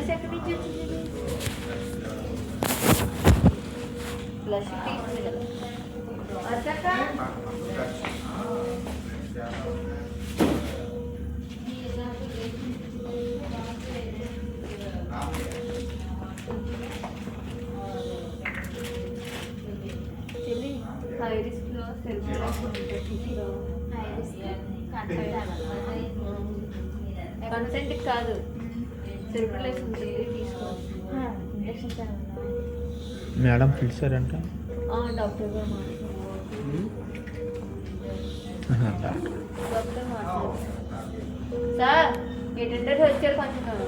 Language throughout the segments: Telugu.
డ్రెస్ ఎక్కడి నుంచి వచ్చింది? బ్లష్ తీసుకుంది కదా అచ్చక్క. చెల్లి ఐరిస్లో కన్సెంట్ కాదు, సెల్ఫ్లెస్ ఉంటుంది, తీసుకోవచ్చు. మేడం పిలిచారంట. డాక్టర్ గారు డాక్టర్ మాట్లాడు సార్. అటెండర్స్ వచ్చారు కొంచెం.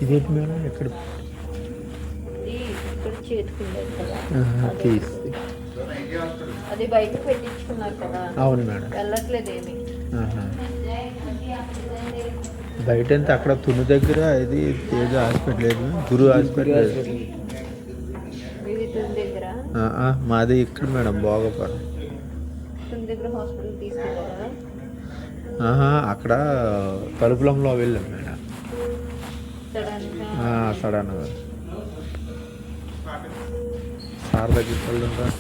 ఇదేంటి మేడం ఎక్కడ ఇక్కడ చేతుకుండేది కదా, తీసి అది బయటకు పెట్టించుకున్నారు కదా. అవును మేడం. వెళ్ళట్లేదు ఏమి. బయట అంతా అక్కడ తుని దగ్గర ఇది ఏదో హాస్పిటల్ లేదు, గురు హాస్పిటల్. ఇది తుని దగ్గర, మాది ఇక్కడ మేడం భోగపురం. తుని దగ్గర హాస్పిటల్ తీసుకెళ్ళారా? అక్కడ తలుపులంలో వెళ్ళాం మేడం సడన్గా. సార్ దగ్గరికి వెళ్దాం.